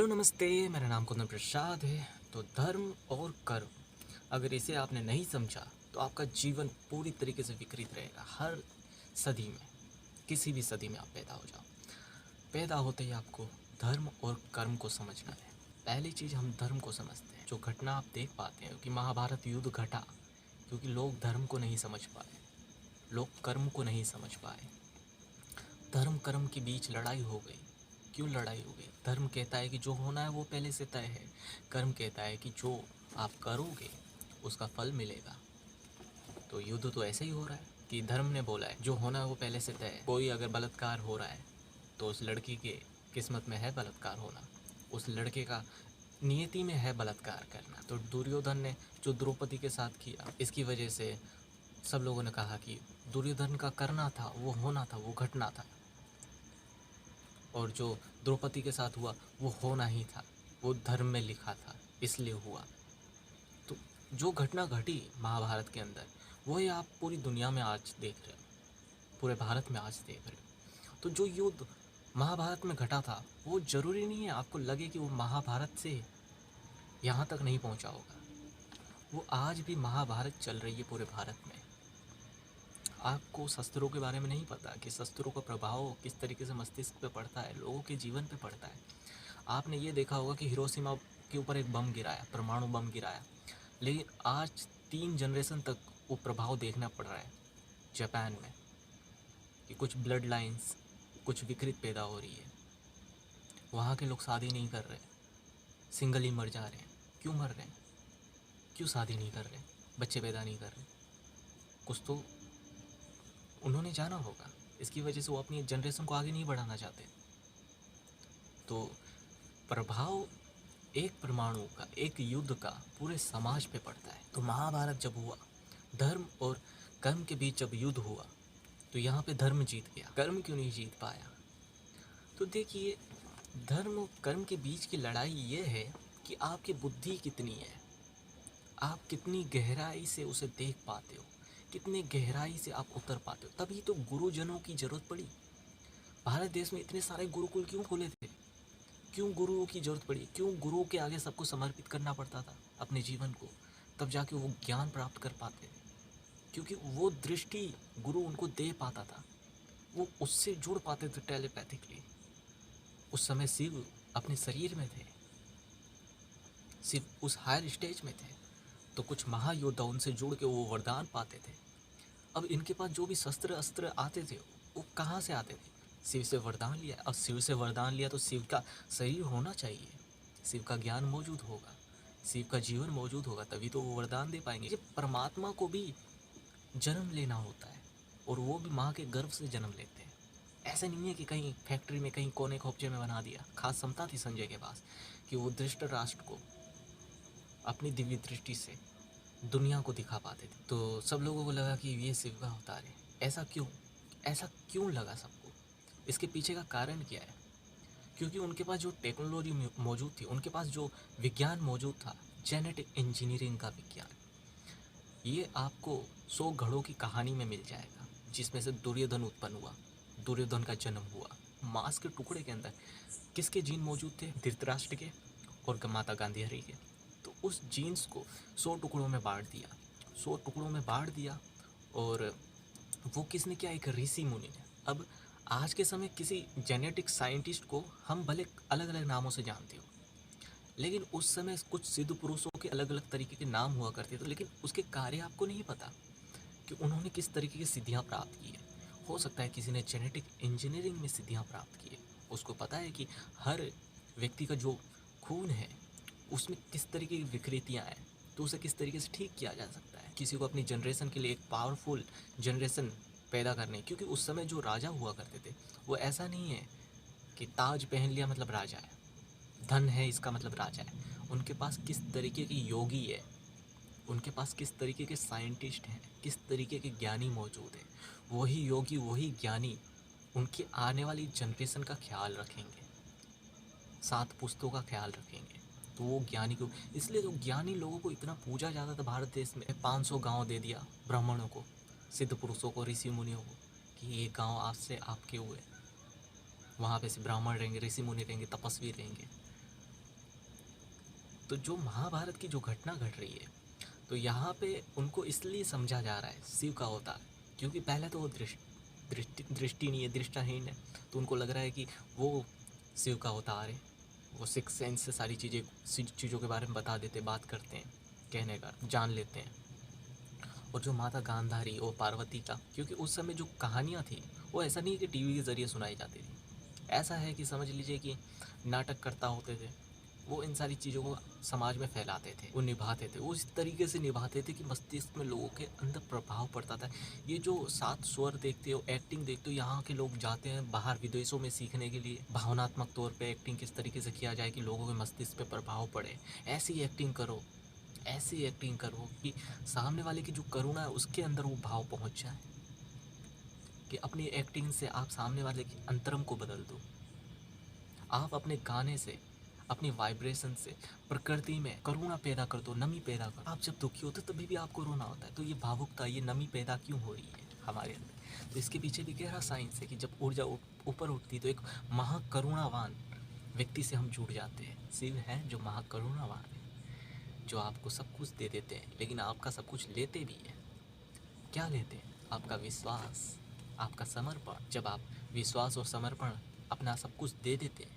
Hello नमस्ते, मेरा नाम कुंदन प्रसाद है। तो धर्म और कर्म, अगर इसे आपने नहीं समझा तो आपका जीवन पूरी तरीके से विकृत रहेगा। हर सदी में, किसी भी सदी में आप पैदा हो जाओ, पैदा होते ही आपको धर्म और कर्म को समझना है। पहली चीज़, हम धर्म को समझते हैं। जो घटना आप देख पाते हैं कि महाभारत युद्ध घटा क्योंकि लोग धर्म को नहीं समझ पाए, लोग कर्म को नहीं समझ पाए। धर्म कर्म के बीच लड़ाई हो गई। क्यों लड़ाई हो गई? धर्म कहता है कि जो होना है वो पहले से तय है। कर्म कहता है कि जो आप करोगे उसका फल मिलेगा। तो युद्ध तो ऐसे ही हो रहा है कि धर्म ने बोला है जो होना है वो पहले से तय है। कोई अगर बलात्कार हो रहा है तो उस लड़की के किस्मत में है बलात्कार होना, उस लड़के का नियति में है बलात्कार करना। तो दुर्योधन ने जो द्रौपदी के साथ किया, इसकी वजह से सब लोगों ने कहा कि दुर्योधन का करना था, वो होना था, वो घटना था। और जो द्रौपदी के साथ हुआ वो होना ही था, वो धर्म में लिखा था, इसलिए हुआ। तो जो घटना घटी महाभारत के अंदर, वही आप पूरी दुनिया में आज देख रहे हो, पूरे भारत में आज देख रहे हो। तो जो युद्ध महाभारत में घटा था वो ज़रूरी नहीं है आपको लगे कि वो महाभारत से यहाँ तक नहीं पहुँचा होगा। वो आज भी महाभारत चल रही है पूरे भारत में। आपको शस्त्रों के बारे में नहीं पता कि शस्त्रों का प्रभाव किस तरीके से मस्तिष्क पे पड़ता है, लोगों के जीवन पे पड़ता है। आपने ये देखा होगा कि हिरोशिमा के ऊपर एक बम गिराया, परमाणु बम गिराया, लेकिन आज 3 जनरेशन तक वो प्रभाव देखना पड़ रहा है जापान में कि कुछ ब्लड लाइंस, कुछ विकृत पैदा हो रही है। वहाँ के लोग शादी नहीं कर रहे, सिंगल ही मर जा रहे हैं। क्यों मर रहे हैं? क्यों शादी नहीं कर रहे, बच्चे पैदा नहीं कर रहे? कुछ तो उन्होंने जाना होगा। इसकी वजह से वो अपनी जनरेशन को आगे नहीं बढ़ाना चाहते। तो प्रभाव एक परमाणु का, एक युद्ध का पूरे समाज पे पड़ता है। तो महाभारत जब हुआ, धर्म और कर्म के बीच जब युद्ध हुआ, तो यहाँ पे धर्म जीत गया, कर्म क्यों नहीं जीत पाया? तो देखिए, धर्म और कर्म के बीच की लड़ाई ये है कि आपकी बुद्धि कितनी है, आप कितनी गहराई से उसे देख पाते हो, कितनी गहराई से आप उतर पाते हो। तभी तो गुरुजनों की जरूरत पड़ी। भारत देश में इतने सारे गुरुकुल क्यों खोले थे? क्यों गुरुओं की जरूरत पड़ी? क्यों गुरुओं के आगे सबको समर्पित करना पड़ता था अपने जीवन को? तब जाके वो ज्ञान प्राप्त कर पाते थे, क्योंकि वो दृष्टि गुरु उनको दे पाता था, वो उससे जुड़ पाते थे टेलीपैथिकली। उस समय शिव अपने शरीर में थे, शिव उस हायर स्टेज में थे। तो कुछ महायोद्धा उनसे जुड़ के वो वरदान पाते थे। अब इनके पास जो भी शस्त्र अस्त्र आते थे वो कहाँ से आते थे? शिव से वरदान लिया। अब शिव से वरदान लिया तो शिव का शरीर होना चाहिए, शिव का ज्ञान मौजूद होगा, शिव का जीवन मौजूद होगा, तभी तो वो वरदान दे पाएंगे। जब परमात्मा को भी जन्म लेना होता है और वो भी माँ के गर्भ से जन्म लेते हैं। ऐसा नहीं है कि कहीं फैक्ट्री में, कहीं कोने खोपचे में बना दिया। खास क्षमता थी संजय के पास कि वो धृतराष्ट्र को अपनी दिव्य दृष्टि से दुनिया को दिखा पाते थे। तो सब लोगों को लगा कि ये शिव का अवतार है। ऐसा क्यों? ऐसा क्यों लगा सबको? इसके पीछे का कारण क्या है? क्योंकि उनके पास जो टेक्नोलॉजी मौजूद थी, उनके पास जो विज्ञान मौजूद था, जेनेटिक इंजीनियरिंग का विज्ञान, ये आपको 100 घड़ों की कहानी में मिल जाएगा, जिसमें से दुर्योधन उत्पन्न हुआ, दुर्योधन का जन्म हुआ। मांस के टुकड़े के अंदर किसके जीन मौजूद थे? धृतराष्ट्र के और माता गांधी के। तो उस जीन्स को 100 टुकड़ों में बांट दिया, 100 टुकड़ों में बांट दिया। और वो किसने किया? एक ऋषि मुनि ने। अब आज के समय किसी जेनेटिक साइंटिस्ट को हम भले अलग अलग नामों से जानते हो, लेकिन उस समय कुछ सिद्ध पुरुषों के अलग अलग तरीके के नाम हुआ करते थे, लेकिन उसके कार्य आपको नहीं पता कि उन्होंने किस तरीके की सिद्धियाँ प्राप्त की है। हो सकता है किसी ने जेनेटिक इंजीनियरिंग में सिद्धियाँ प्राप्त की है, उसको पता है कि हर व्यक्ति का जो खून है उसमें किस तरीके की विकृतियाँ हैं, तो उसे किस तरीके से ठीक किया जा सकता है। किसी को अपनी जनरेशन के लिए एक पावरफुल जनरेशन पैदा करने, क्योंकि उस समय जो राजा हुआ करते थे वो ऐसा नहीं है कि ताज पहन लिया मतलब राजा है, धन है इसका मतलब राजा है। उनके पास किस तरीके की योगी है, उनके पास किस तरीके के साइंटिस्ट हैं, किस तरीके के ज्ञानी मौजूद हैं। वही योगी, वही ज्ञानी उनकी आने वाली जनरेशन का ख्याल रखेंगे, 7 पुश्तों का ख्याल रखेंगे। तो वो ज्ञानी को, इसलिए तो ज्ञानी लोगों को इतना पूजा जाता था भारत देश में। 500 गांव दे दिया ब्राह्मणों को, सिद्ध पुरुषों को, ऋषि मुनियों को कि ये गांव आपसे आपके हुए, वहाँ पे से ब्राह्मण रहेंगे, ऋषि मुनि रहेंगे, तपस्वी रहेंगे। तो जो महाभारत की जो घटना घट रही है, तो यहाँ पे उनको इसलिए समझा जा रहा है शिव का अवतार, क्योंकि पहले तो वो दृष्टि नहीं है, दृष्टाहीन है, तो उनको लग रहा है कि वो शिव का अवतार है। वो सिक्स सेंस से सारी चीज़ों के बारे में बता देते, बात करते हैं, कहने का जान लेते हैं। और जो माता गांधारी और पार्वती का, क्योंकि उस समय जो कहानियाँ थी वो ऐसा नहीं कि टीवी के ज़रिए सुनाई जाती थी, ऐसा है कि समझ लीजिए कि नाटककर्ता होते थे, वो इन सारी चीज़ों को समाज में फैलाते थे, वो निभाते थे, वो इस तरीके से निभाते थे कि मस्तिष्क में लोगों के अंदर प्रभाव पड़ता था। ये जो 7 स्वर देखते हो, एक्टिंग देखते हो, यहाँ के लोग जाते हैं बाहर विदेशों में सीखने के लिए, भावनात्मक तौर पे एक्टिंग किस तरीके से किया जाए कि लोगों के मस्तिष्क पे प्रभाव पड़े। ऐसी एक्टिंग करो, ऐसी एक्टिंग करो कि सामने वाले की जो करुणा है उसके अंदर वो भाव पहुँच जाए, कि अपनी एक्टिंग से आप सामने वाले के अंतरंग को बदल दो। आप अपने गाने से, अपनी वाइब्रेशन से प्रकृति में करुणा पैदा कर दो, नमी पैदा कर दो। आप जब दुखी होते तभी भी आपको रोना होता है, तो ये भावुकता, ये नमी पैदा क्यों हो रही है हमारे अंदर? तो इसके पीछे भी गहरा साइंस है कि जब ऊर्जा ऊपर उठती तो एक महाकरुणावान व्यक्ति से हम जुड़ जाते हैं। शिव है जो महाकरुणावान है, जो आपको सब कुछ दे देते हैं, लेकिन आपका सब कुछ लेते भी हैं। क्या लेते हैं? आपका विश्वास, आपका समर्पण। जब आप विश्वास और समर्पण अपना सब कुछ दे देते हैं,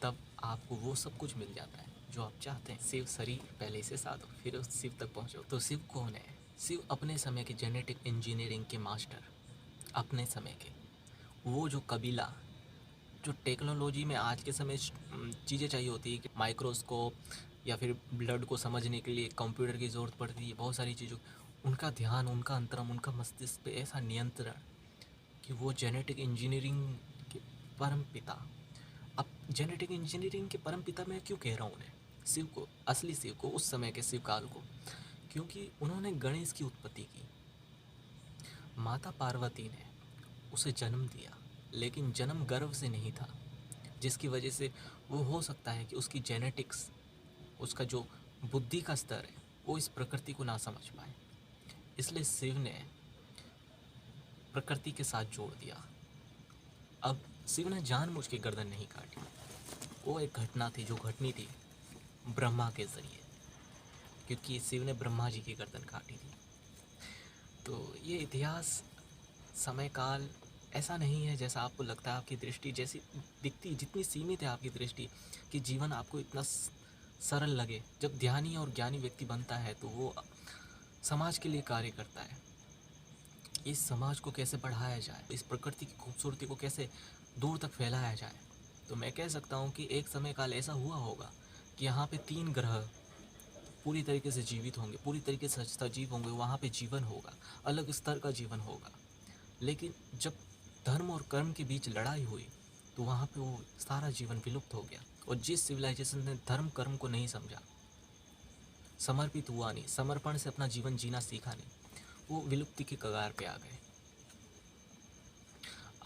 तब आपको वो सब कुछ मिल जाता है जो आप चाहते हैं। शिव शरीर पहले से साधो, फिर उस शिव तक पहुँचो। तो शिव कौन है? शिव अपने समय के जेनेटिक इंजीनियरिंग के मास्टर, अपने समय के वो जो कबीला, जो टेक्नोलॉजी में आज के समय चीज़ें चाहिए होती है कि माइक्रोस्कोप या फिर ब्लड को समझने के लिए कंप्यूटर की ज़रूरत पड़ती है, बहुत सारी चीज़ों, उनका ध्यान, उनका अंतरम, उनका मस्तिष्क पे ऐसा नियंत्रण कि वो जेनेटिक इंजीनियरिंग के परम पिता। अब जेनेटिक इंजीनियरिंग के परम पिता मैं क्यों कह रहा हूँ उन्हें, शिव को, असली शिव को, उस समय के शिव काल को? क्योंकि उन्होंने गणेश की उत्पत्ति की। माता पार्वती ने उसे जन्म दिया, लेकिन जन्म गर्भ से नहीं था, जिसकी वजह से वो हो सकता है कि उसकी जेनेटिक्स, उसका जो बुद्धि का स्तर है, वो इस प्रकृति को ना समझ पाए। इसलिए शिव ने प्रकृति के साथ जोड़ दिया। अब शिव ने जानबूझ के गर्दन नहीं काटी, वो एक घटना थी जो घटनी थी ब्रह्मा के ज़रिए, क्योंकि शिव ने ब्रह्मा जी की गर्दन काटी थी। तो ये इतिहास, समय काल ऐसा नहीं है जैसा आपको लगता है। आपकी दृष्टि जैसी दिखती, जितनी सीमित है आपकी दृष्टि, कि जीवन आपको इतना सरल लगे। जब ध्यानी और ज्ञानी व्यक्ति बनता है तो वो समाज के लिए कार्य करता है। इस समाज को कैसे बढ़ाया जाए, इस प्रकृति की खूबसूरती को कैसे दूर तक फैलाया जाए। तो मैं कह सकता हूँ कि एक समय काल ऐसा हुआ होगा कि यहाँ पे 3 ग्रह पूरी तरीके से जीवित होंगे, पूरी तरीके से सजीव होंगे, वहाँ पे जीवन होगा, अलग स्तर का जीवन होगा। लेकिन जब धर्म और कर्म के बीच लड़ाई हुई तो वहाँ पे वो सारा जीवन विलुप्त हो गया। और जिस सिविलाइजेशन ने धर्म कर्म को नहीं समझा, समर्पित हुआ नहीं, समर्पण से अपना जीवन जीना सीखा नहीं, वो विलुप्ति के कगार पे आ गए।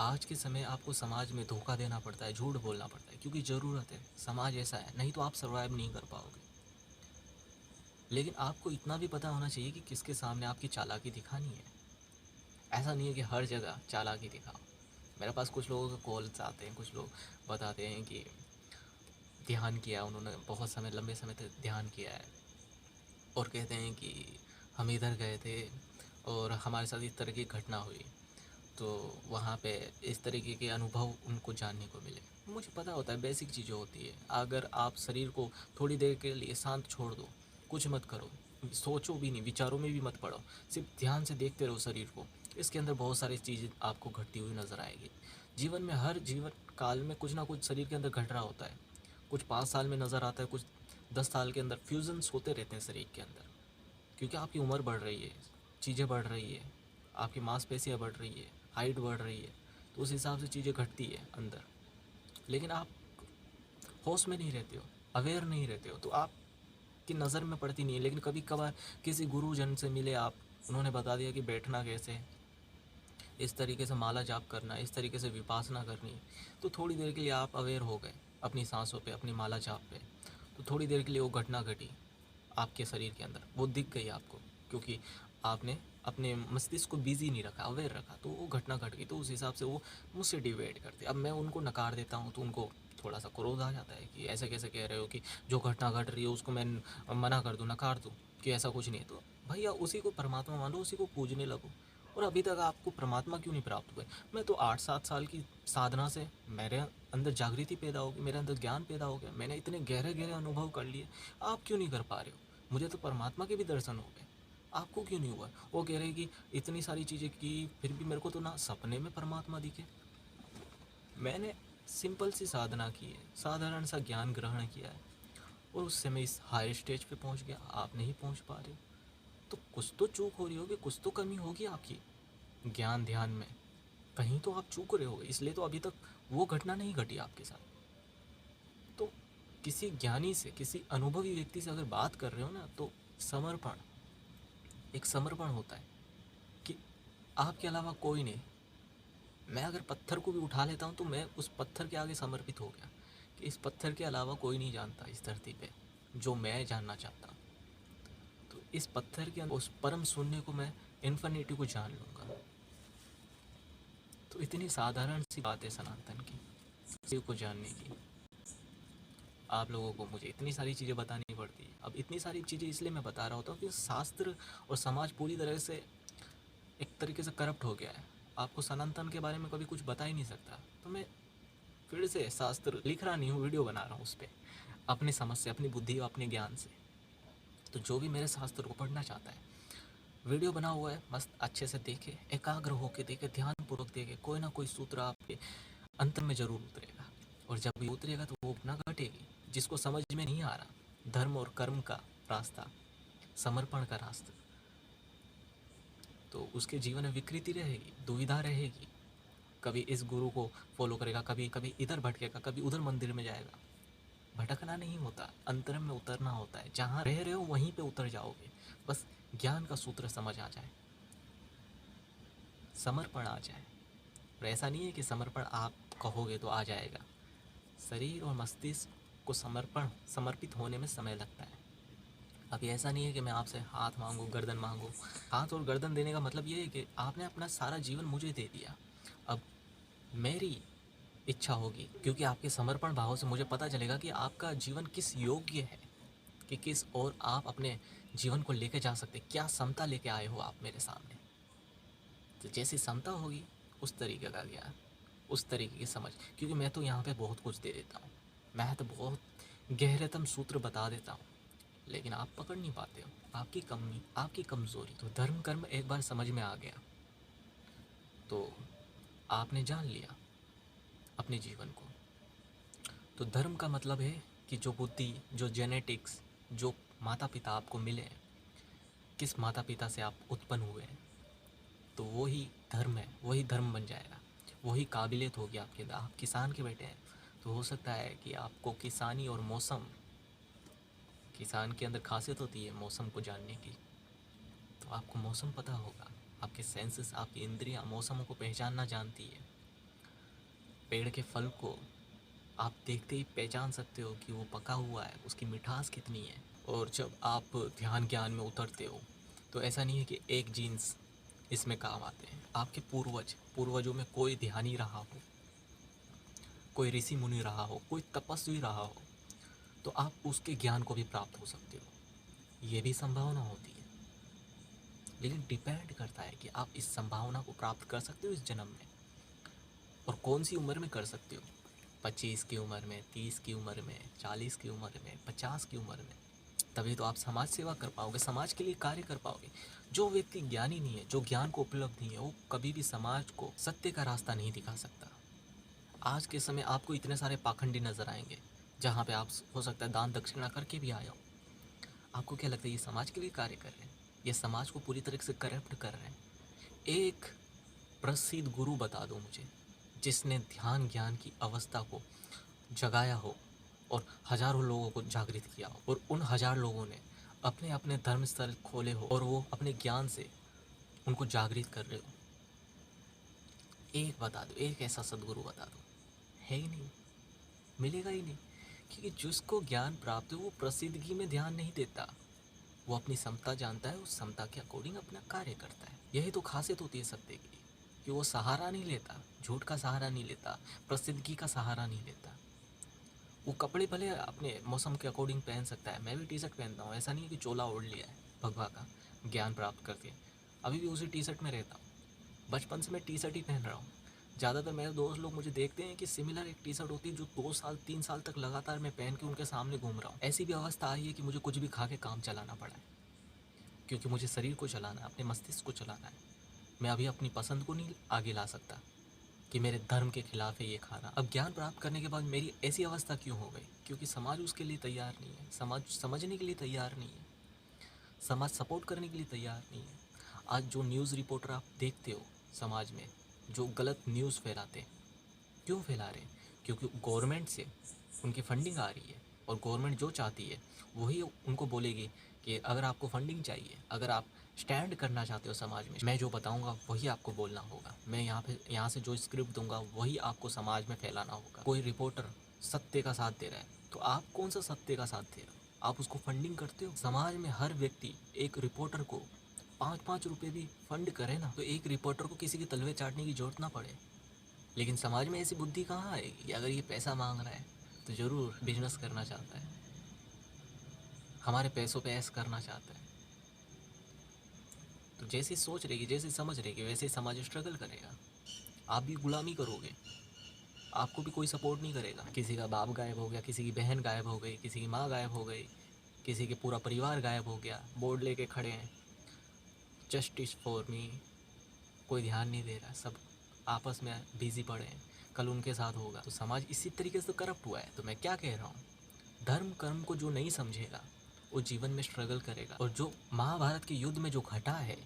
आज के समय आपको समाज में धोखा देना पड़ता है, झूठ बोलना पड़ता है, क्योंकि ज़रूरत है, समाज ऐसा है, नहीं तो आप सर्वाइव नहीं कर पाओगे। लेकिन आपको इतना भी पता होना चाहिए कि किसके सामने आपकी चालाकी दिखानी है। ऐसा नहीं है कि हर जगह चालाकी दिखाओ। मेरे पास कुछ लोगों के कॉल्स आते हैं, कुछ लोग बताते हैं कि ध्यान किया उन्होंने, बहुत समय, लंबे समय तक ध्यान किया है, और कहते हैं कि हम इधर गए थे और हमारे साथ इस तरह की घटना हुई, तो वहाँ पे इस तरीके के अनुभव उनको जानने को मिले। मुझे पता होता है बेसिक चीज़ें होती है। अगर आप शरीर को थोड़ी देर के लिए शांत छोड़ दो, कुछ मत करो, सोचो भी नहीं, विचारों में भी मत पड़ो, सिर्फ ध्यान से देखते रहो शरीर को, इसके अंदर बहुत सारी चीज़ें आपको घटती हुई नज़र आएगी। जीवन में, हर जीवन काल में कुछ ना कुछ शरीर के अंदर घट रहा होता है। कुछ 5 साल में नज़र आता है, कुछ 10 साल के अंदर फ्यूजन्स होते रहते हैं शरीर के अंदर, क्योंकि आपकी उम्र बढ़ रही है, चीज़ें बढ़ रही है, आपकी मांसपेशियाँ बढ़ रही है, हाइट बढ़ रही है, तो उस हिसाब से चीज़ें घटती है अंदर। लेकिन आप होश में नहीं रहते हो, अवेयर नहीं रहते हो, तो आपकी नज़र में पड़ती नहीं है। लेकिन कभी कभार किसी गुरुजन से मिले आप, उन्होंने बता दिया कि बैठना कैसे है, इस तरीके से माला जाप करना है, इस तरीके से विपासना करनी है, तो थोड़ी देर के लिए आप अवेयर हो गए अपनी सांसों पे, अपनी माला जाप पे, तो थोड़ी देर के लिए वो घटना घटी आपके शरीर के अंदर, वो दिख गई आपको, क्योंकि आपने अपने मस्तिष्क को बिजी नहीं रखा, अवेयर रखा, तो वो घटना घट गई। तो उस हिसाब से वो मुझसे डिवाइड करते, अब मैं उनको नकार देता हूँ तो उनको थोड़ा सा क्रोध आ जाता है कि ऐसे कैसे कह रहे हो कि जो घटना घट रही है उसको मैं मना कर दूँ, नकार दूँ कि ऐसा कुछ नहीं है। तो भैया उसी को परमात्मा मान लो, उसी को पूजने लगो। और अभी तक आपको परमात्मा क्यों नहीं प्राप्त हुए? मैं तो 8-7 साल की साधना से मेरे अंदर जागृति पैदा हो गई, मेरे अंदर ज्ञान पैदा हो गया, मैंने इतने गहरे गहरे अनुभव कर लिए। आप क्यों नहीं कर पा रहे हो? मुझे तो परमात्मा के भी दर्शन हो गए, आपको क्यों नहीं हुआ? वो कह रहे कि इतनी सारी चीज़ें की फिर भी मेरे को तो ना सपने में परमात्मा दिखे। मैंने सिंपल सी साधना की है, साधारण सा ज्ञान ग्रहण किया है, और उससे मैं इस हाई स्टेज पे पहुंच गया, आप नहीं पहुंच पा रहे हो। तो कुछ तो चूक हो रही होगी, कुछ तो कमी होगी आपकी ज्ञान ध्यान में, कहीं तो आप चूक रहे होगे, इसलिए तो अभी तक वो घटना नहीं घटी आपके साथ। तो किसी ज्ञानी से, किसी अनुभवी व्यक्ति से अगर बात कर रहे हो ना, तो समर्पण, एक समर्पण होता है कि आपके अलावा कोई नहीं। मैं अगर पत्थर को भी उठा लेता हूँ तो मैं उस पत्थर के आगे समर्पित हो गया कि इस पत्थर के अलावा कोई नहीं जानता इस धरती पे जो मैं जानना चाहता हूँ। तो इस पत्थर के उस परम शून्य को मैं, इन्फिनिटी को जान लूँगा। तो इतनी साधारण सी बात है सनातन की, शिव को जानने की। आप लोगों को मुझे इतनी सारी चीज़ें बतानी पड़ती है। अब इतनी सारी चीज़ें इसलिए मैं बता रहा होता हूँ कि शास्त्र और समाज पूरी तरह से एक तरीके से करप्ट हो गया है। आपको सनातन के बारे में कभी कुछ बता ही नहीं सकता। तो मैं फिर से शास्त्र लिख रहा नहीं हूँ, वीडियो बना रहा हूँ उस पर, अपनी समझ से, अपनी बुद्धि, अपने ज्ञान से। तो जो भी मेरे शास्त्र को पढ़ना चाहता है, वीडियो बना हुआ है, मस्त अच्छे से देखे, एकाग्र होकर देखे, ध्यानपूर्वक देखे, कोई ना कोई सूत्र आपके अंतर में ज़रूर उतरेगा। और जब ये उतरेगा तो वो अपना घटेगी। जिसको समझ में नहीं आ रहा धर्म और कर्म का रास्ता, समर्पण का रास्ता, तो उसके जीवन में विकृति रहेगी, दुविधा रहेगी। कभी इस गुरु को फॉलो करेगा, कभी कभी इधर भटकेगा, कभी उधर मंदिर में जाएगा। भटकना नहीं होता, अंतरम में उतरना होता है। जहाँ रह रहे हो वहीं पे उतर जाओगे, बस ज्ञान का सूत्र समझ आ जाए, समर्पण आ जाए। और ऐसा नहीं है कि समर्पण आप कहोगे तो आ जाएगा। शरीर और मस्तिष्क को समर्पित होने में समय लगता है। अभी ऐसा नहीं है कि मैं आपसे हाथ मांगू, गर्दन मांगू। हाथ और गर्दन देने का मतलब ये है कि आपने अपना सारा जीवन मुझे दे दिया, अब मेरी इच्छा होगी, क्योंकि आपके समर्पण भाव से मुझे पता चलेगा कि आपका जीवन किस योग्य है, कि किस और आप अपने जीवन को लेके जा सकते, क्या क्षमता लेके आए हो आप मेरे सामने। तो जैसी क्षमता होगी उस तरीके का ज्ञान, उस तरीके की समझ। क्योंकि मैं तो यहाँ पे बहुत कुछ दे देता हूँ, मैं तो बहुत गहरेतम सूत्र बता देता हूँ, लेकिन आप पकड़ नहीं पाते हो। आपकी कमी, आपकी कमज़ोरी। तो धर्म कर्म एक बार समझ में आ गया तो आपने जान लिया अपने जीवन को। तो धर्म का मतलब है कि जो बुद्धि, जो जेनेटिक्स, जो माता पिता आपको मिले हैं, किस माता पिता से आप उत्पन्न हुए हैं, तो वही धर्म है, वही धर्म बन जाएगा, वही काबिलियत होगी आपके अंदर। आप किसान के बेटे हैं तो हो सकता है कि आपको किसानी और मौसम, किसान के अंदर खासियत होती है मौसम को जानने की, तो आपको मौसम पता होगा। आपके सेंसेस, आपकी इंद्रियां मौसमों को पहचानना जानती है। पेड़ के फल को आप देखते ही पहचान सकते हो कि वो पका हुआ है, उसकी मिठास कितनी है। और जब आप ध्यान ज्ञान में उतरते हो तो ऐसा नहीं है कि एक जीन्स इसमें काम आते हैं। आपके पूर्वजों में कोई ध्यानी रहा हो, कोई ऋषि मुनि रहा हो, कोई तपस्वी रहा हो, तो आप उसके ज्ञान को भी प्राप्त हो सकते हो, ये भी संभावना होती है। लेकिन डिपेंड करता है कि आप इस संभावना को प्राप्त कर सकते हो इस जन्म में, और कौन सी उम्र में कर सकते हो। 25 की उम्र में, 30 की उम्र में, 40 की उम्र में, 50 की उम्र में। तभी तो आप समाज सेवा कर पाओगे, समाज के लिए कार्य कर पाओगे। जो व्यक्ति ज्ञानी नहीं है, जो ज्ञान को उपलब्ध नहीं है, वो कभी भी समाज को सत्य का रास्ता नहीं दिखा सकता। आज के समय आपको इतने सारे पाखंडी नजर आएंगे, जहाँ पे आप हो सकता है दान दक्षिणा करके भी आए हो। आपको क्या लगता है ये समाज के लिए कार्य कर रहे हैं, ये समाज को पूरी तरह से करप्ट कर रहे हैं। एक प्रसिद्ध गुरु बता दो मुझे जिसने ध्यान ज्ञान की अवस्था को जगाया हो और हजारों लोगों को जागृत किया हो, और उन हजार लोगों ने अपने अपने धर्म स्थल खोले हो और वो अपने ज्ञान से उनको जागृत कर रहे हो। एक बता दो, एक ऐसा सदगुरु बता दो। है ही नहीं, मिलेगा ही नहीं। क्योंकि जिसको ज्ञान प्राप्त है वो प्रसिद्धि में ध्यान नहीं देता, वो अपनी क्षमता जानता है, उस क्षमता के अकॉर्डिंग अपना कार्य करता है। यही तो खासियत होती है सत्य की, कि वो सहारा नहीं लेता, झूठ का सहारा नहीं लेता, प्रसिद्धि का सहारा नहीं लेता। वो कपड़े भले अपने मौसम के अकॉर्डिंग पहन सकता है, मैं भी टी शर्ट पहनता हूँ, ऐसा नहीं है कि चोला ओढ़ लिया है भगवा का ज्ञान प्राप्त करके। अभी भी उसी टी शर्ट में रहता हूँ, बचपन से मैं टी शर्ट ही पहन रहा हूँ। ज़्यादातर मेरे दोस्त लोग मुझे देखते हैं कि सिमिलर एक टी शर्ट होती है जो 2 साल 3 साल तक लगातार मैं पहन के उनके सामने घूम रहा हूँ। ऐसी भी अवस्था आई है कि मुझे कुछ भी खा के काम चलाना पड़ा है, क्योंकि मुझे शरीर को चलाना है, अपने मस्तिष्क को चलाना है। मैं अभी अपनी पसंद को नहीं आगे ला सकता कि मेरे धर्म के खिलाफ है ये खाना। अब ज्ञान प्राप्त करने के बाद मेरी ऐसी अवस्था क्यों हो गई? क्योंकि समाज उसके लिए तैयार नहीं है, समाज समझने के लिए तैयार नहीं है, समाज सपोर्ट करने के लिए तैयार नहीं है। आज जो न्यूज़ रिपोर्टर आप देखते हो समाज में, जो गलत न्यूज़ फैलाते हैं, क्यों फैला रहे हैं? क्योंकि गवर्नमेंट से उनकी फंडिंग आ रही है, और गवर्नमेंट जो चाहती है वही उनको बोलेगी कि अगर आपको फंडिंग चाहिए, अगर आप स्टैंड करना चाहते हो समाज में, मैं जो बताऊंगा वही आपको बोलना होगा। मैं यहाँ से जो स्क्रिप्ट दूंगा वही आपको समाज में फैलाना होगा। कोई रिपोर्टर सत्य का साथ दे रहा है तो आप कौन सा सत्य का साथ दे रहे हो? आप उसको फंडिंग करते हो। समाज में हर व्यक्ति एक रिपोर्टर को 5-5 रुपये भी फंड करे ना, तो एक रिपोर्टर को किसी की तलवे चाटने की जरूरत ना पड़े। लेकिन समाज में ऐसी बुद्धि कहाँ आएगी कि अगर ये पैसा मांग रहा है तो ज़रूर बिजनेस करना चाहता है, हमारे पैसों पे ऐश करना चाहता है। तो जैसी सोच रहेगी, जैसी समझ रहेगी, वैसे ही समाज स्ट्रगल करेगा। आप भी गुलामी करोगे, आपको भी कोई सपोर्ट नहीं करेगा। किसी का बाप गायब हो गया, किसी की बहन गायब हो गई, किसी की माँ गायब हो गई, किसी के पूरा परिवार गायब हो गया, बोर्ड लेके खड़े हैं जस्टिस फॉर मी, कोई ध्यान नहीं दे रहा, सब आपस में बिजी पड़े हैं, कल उनके साथ होगा। तो समाज इसी तरीके से करप्ट हुआ है। तो मैं क्या कह रहा हूँ, धर्म कर्म को जो नहीं समझेगा वो जीवन में स्ट्रगल करेगा। और जो महाभारत के युद्ध में जो घटा है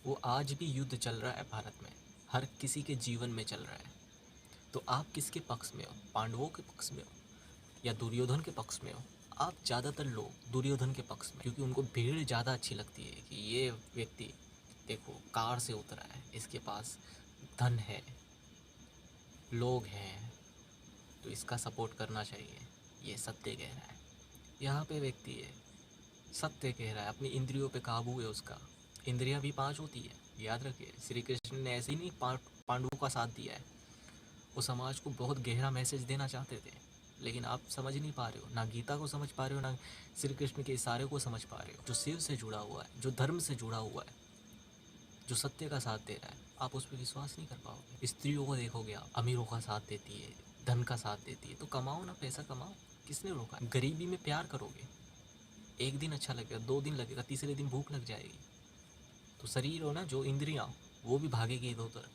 वो आज भी युद्ध चल रहा है भारत में, हर किसी के जीवन में चल रहा है। तो आप किसके पक्ष में हो? पांडवों के पक्ष में हो या दुर्योधन के पक्ष में हो? आप ज़्यादातर लोग दुर्योधन के पक्ष में, क्योंकि उनको भीड़ ज़्यादा अच्छी लगती है कि ये व्यक्ति देखो कार से उतरा है, इसके पास धन है, लोग हैं, तो इसका सपोर्ट करना चाहिए, ये सत्य कह रहा है। यहाँ पे व्यक्ति है, सत्य कह रहा है, अपनी इंद्रियों पे काबू है उसका। इंद्रियां भी 5 होती है, याद रखिए। श्री कृष्ण ने ऐसे ही नहीं पांडवों का साथ दिया है, वो समाज को बहुत गहरा मैसेज देना चाहते थे, लेकिन आप समझ नहीं पा रहे हो, ना गीता को समझ पा रहे हो, ना श्री कृष्ण के इशारे को समझ पा रहे हो। जो शिव से जुड़ा हुआ है, जो धर्म से जुड़ा हुआ है, जो सत्य का साथ दे रहा है, आप उस पर विश्वास नहीं कर पाओगे। स्त्रियों को देखोगे आप, अमीरों का साथ देती है, धन का साथ देती है, तो कमाओ ना, पैसा कमाओ, किसने रोका? गरीबी में प्यार करोगे, एक दिन अच्छा लगेगा, 2 दिन लगेगा, तीसरे दिन भूख लग जाएगी। तो शरीर हो ना, जो इंद्रियां, वो भी भागेगी इधर उधर,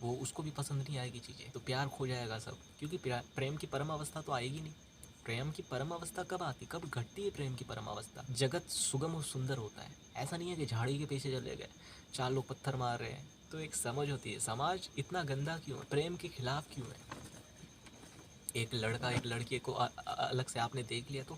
वो उसको भी पसंद नहीं आएगी चीज़ें, तो प्यार खो जाएगा सब। क्योंकि प्रेम की परम अवस्था तो आएगी नहीं। प्रेम की परम अवस्था कब आती, कब घटती है प्रेम की परम अवस्था? जगत सुगम और सुंदर होता है। ऐसा नहीं है कि झाड़ी के पीछे चले गए, 4 लोग पत्थर मार रहे हैं, तो एक समझ होती है। समाज इतना गंदा क्यों है, प्रेम के खिलाफ क्यों है? एक लड़का एक लड़की को अलग से आपने देख लिया तो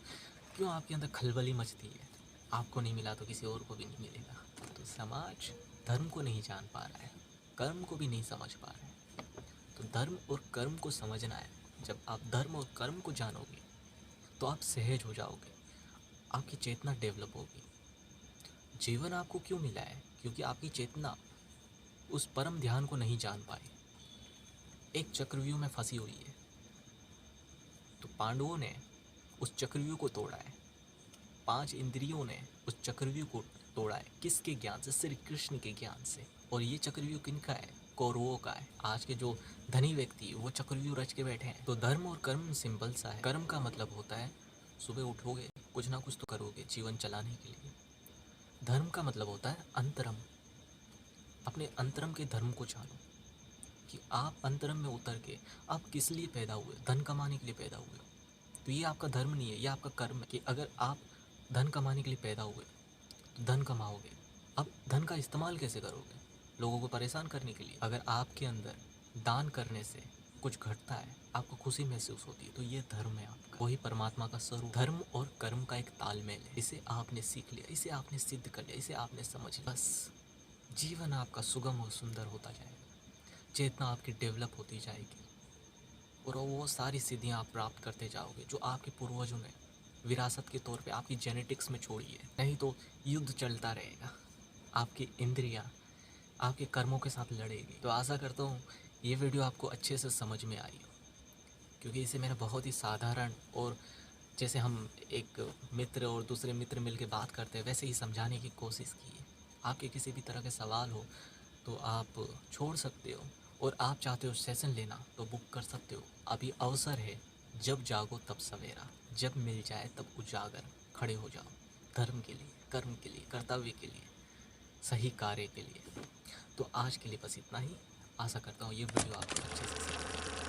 क्यों आपके अंदर खलबली मचती है? आपको नहीं मिला तो किसी और को भी नहीं मिलेगा। तो समाज धर्म को नहीं जान पा रहा है, कर्म को भी नहीं समझ पा रहा है। तो धर्म और कर्म को समझना है। जब आप धर्म और कर्म को जानोगे तो आप सहज हो जाओगे, आपकी चेतना डेवलप होगी। जीवन आपको क्यों मिला है? क्योंकि आपकी चेतना उस परम ध्यान को नहीं जान पाई, एक चक्रव्यूह में फंसी हुई है। तो पांडवों ने उस चक्रव्यूह को तोड़ा है, 5 इंद्रियों ने उस चक्रव्यूह को तोड़ा है। किसके ज्ञान से? श्री कृष्ण के ज्ञान से। और ये चक्रव्यूह किनका है? कौरवों का है। आज के जो धनी व्यक्ति वो चक्रव्यूह रच के बैठे हैं। तो धर्म और कर्म सिंपल सा है। कर्म का मतलब होता है सुबह उठोगे, कुछ ना कुछ तो करोगे जीवन चलाने के लिए। धर्म का मतलब होता है अंतरम, अपने अंतरम के धर्म को जानो कि आप अंतरम में उतर के आप किस लिए पैदा हुए? धन कमाने के लिए पैदा हुए हो। तो ये आपका धर्म नहीं है, ये आपका कर्म है कि अगर आप धन कमाने के लिए पैदा हुए तो धन कमाओगे। अब धन का इस्तेमाल कैसे करोगे? लोगों को परेशान करने के लिए। अगर आपके अंदर दान करने से कुछ घटता है, आपको खुशी महसूस होती है, तो ये धर्म है आपका, वही परमात्मा का स्वरूप। धर्म और कर्म का एक तालमेल है। इसे आपने सीख लिया, इसे आपने सिद्ध कर लिया, इसे आपने समझ लिया, बस जीवन आपका सुगम और सुंदर होता जाएगा, चेतना आपकी डेवलप होती जाएगी, और वो सारी सिद्धियाँ आप प्राप्त करते जाओगे जो आपके पूर्वजों ने विरासत के तौर पे आपकी जेनेटिक्स में छोड़ी है। नहीं तो युद्ध चलता रहेगा, आपकी इंद्रियां आपके कर्मों के साथ लड़ेगी। तो आशा करता हूँ ये वीडियो आपको अच्छे से समझ में आई हो, क्योंकि इसे मैंने बहुत ही साधारण और जैसे हम एक मित्र और दूसरे मित्र मिल के बात करते हैं वैसे ही समझाने की कोशिश की है। आपके किसी भी तरह के सवाल हो तो आप छोड़ सकते हो, और आप चाहते हो सेशन लेना तो बुक कर सकते हो। अभी अवसर है, जब जागो तब सवेरा, जब मिल जाए तब उजागर। खड़े हो जाओ धर्म के लिए, कर्म के लिए, कर्तव्य के लिए, सही कार्य के लिए। तो आज के लिए बस इतना ही। आशा करता हूँ ये वीडियो आपको अच्छे से समझ